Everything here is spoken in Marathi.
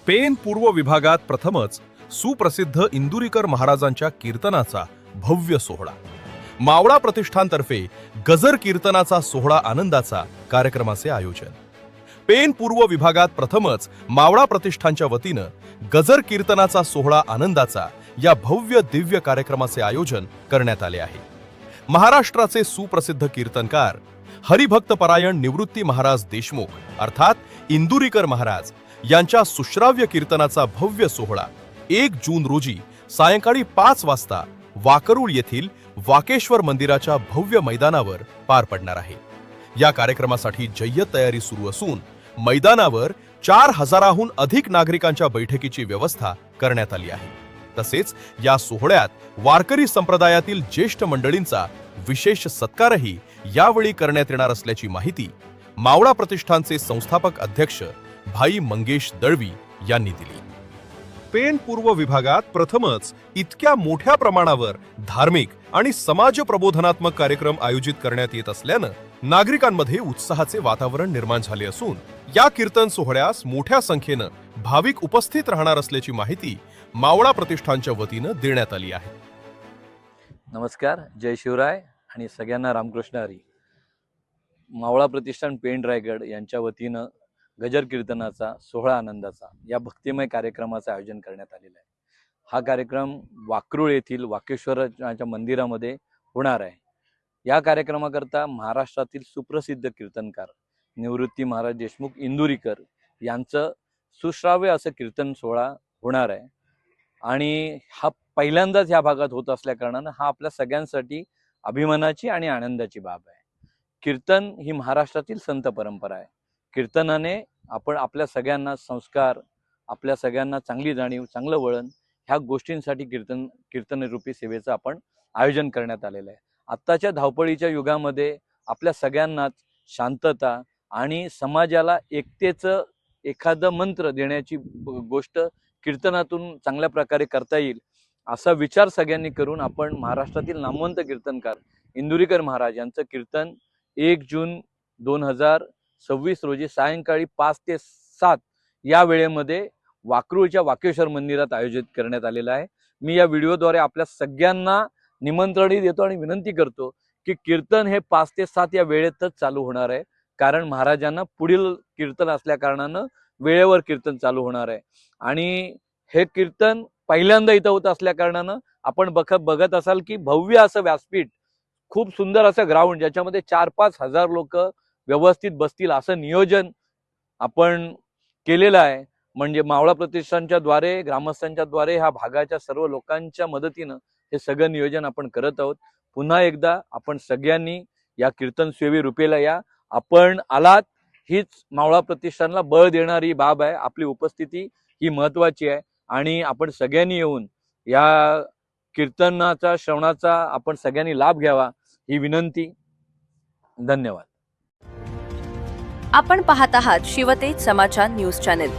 पेन पूर्व विभागात प्रथमच सुप्रसिद्ध इंदुरीकर महाराजांच्या कीर्तनाचा भव्य सोहळा. मावळा प्रतिष्ठानतर्फे गजर कीर्तनाचा सोहळा आनंदाचा कार्यक्रमाचे आयोजन. पेन पूर्व विभागात प्रथमच मावळा प्रतिष्ठानच्या वतीनं गजर कीर्तनाचा सोहळा आनंदाचा या भव्य दिव्य कार्यक्रमाचे आयोजन करण्यात आले आहे. महाराष्ट्राचे सुप्रसिद्ध कीर्तनकार हरिभक्तपरायण निवृत्ती महाराज देशमुख अर्थात इंदुरीकर महाराज यांच्या सुश्राव्य कीर्तनाचा भव्य सोहळा 1 जून रोजी सायंकाळी 5 वाजता वाकरूळ येथील वाकेश्वर मंदिराच्या भव्य मैदानावर पार पडणार आहे. या कार्यक्रमासाठी जय्यत तयारी सुरू असून मैदानावर 4000हून अधिक नागरिकांच्या बैठकीची व्यवस्था करण्यात आली आहे. तसेच या सोहळ्यात वारकरी संप्रदायातील ज्येष्ठ मंडळींचा विशेष सत्कारही यावेळी करण्यात येणार असल्याची माहिती मावळा प्रतिष्ठानचे संस्थापक अध्यक्ष भाई मंगेश दळवी यांनी दिली. पेन पूर्व विभागात प्रथमच इतक्या मोठ्या प्रमाणावर धार्मिक आणि समाज प्रबोधनात्मक कार्यक्रम आयोजित करण्यात येत असल्यानं नागरिकांमध्ये उत्साहाचे वातावरण निर्माण झाले असून या कीर्तन सोहळ्यास मोठ्या संख्येनं भाविक उपस्थित राहणार असल्याची माहिती मावळा प्रतिष्ठानच्या वतीनं देण्यात आली आहे. नमस्कार, जय शिवराय आणि सगळ्यांना रामकृष्ण हरी. मावळा प्रतिष्ठान पेण रायगड यांच्या वतीनं गजर कीर्तनाचा सोहळा आनंदाचा या भक्तिमय कार्यक्रमाचं आयोजन करण्यात आलेलं आहे. हा कार्यक्रम वाकरूळ येथील वाकेश्वराच्या मंदिरामध्ये होणार आहे. या कार्यक्रमाकरता महाराष्ट्रातील सुप्रसिद्ध कीर्तनकार निवृत्ती महाराज देशमुख इंदुरीकर यांचं सुश्राव्य असं कीर्तन सोहळा होणार आहे आणि हा पहिल्यांदाच या भागात होत असल्या कारणानं हा आपल्या सगळ्यांसाठी अभिमानाची आणि आनंदाची बाब आहे. कीर्तन ही महाराष्ट्रातील संत परंपरा आहे. कीर्तनाने आपण आपल्या सगळ्यांना संस्कार, आपल्या सगळ्यांना चांगली जाणीव, चांगलं वळण ह्या गोष्टींसाठी कीर्तनरूपी सेवेचं आपण आयोजन करण्यात आलेलं आहे. आत्ताच्या धावपळीच्या युगामध्ये आपल्या सगळ्यांनाच शांतता आणि समाजाला एकतेचं एखादं मंत्र देण्याची गोष्ट कीर्तनातून चांगल्या प्रकारे करता येईल असा विचार सगळ्यांनी करून आपण महाराष्ट्रातील नामवंत कीर्तनकार इंदुरीकर महाराज यांचं कीर्तन 1 जून 2026 रोजी सायंकाळी 5 ते 7 या वेळेमध्ये वाकरूळच्या वाकेश्वर मंदिरात आयोजित करण्यात आलेलं आहे. मी या व्हिडिओद्वारे आपल्या सगळ्यांना निमंत्रणही देतो आणि विनंती करतो की कीर्तन हे 5 ते 7 या वेळेतच चालू होणार आहे. कारण महाराजांना पुढील कीर्तन असल्या कारणानं वेळेवर कीर्तन चालू होणार आहे आणि हे कीर्तन पहिल्यांदा इथं होत असल्या कारणानं आपण बघत असाल की भव्य असं व्यासपीठ, खूप सुंदर असं ग्राउंड ज्याच्यामध्ये 4-5 हजार लोक व्यवस्थित बसतील असं नियोजन आपण केलेलं आहे. म्हणजे मावळा प्रतिष्ठानच्या द्वारे, ग्रामस्थांच्या द्वारे ह्या भागाच्या सर्व लोकांच्या मदतीनं हे सगळं नियोजन आपण करत आहोत. पुन्हा एकदा आपण सगळ्यांनी या कीर्तन सेवे रूपेला या. आपण आलात हीच मावळा प्रतिष्ठानला बळ देणारी बाब आहे. आपली उपस्थिती ही महत्वाची आहे आणि आपण सगळ्यांनी येऊन या कीर्तनाचा, श्रवणाचा आपण सगळ्यांनी लाभ घ्यावा ही विनंती. धन्यवाद. आपण पाहत आहात शिवतेज समाचार न्यूज चॅनेल.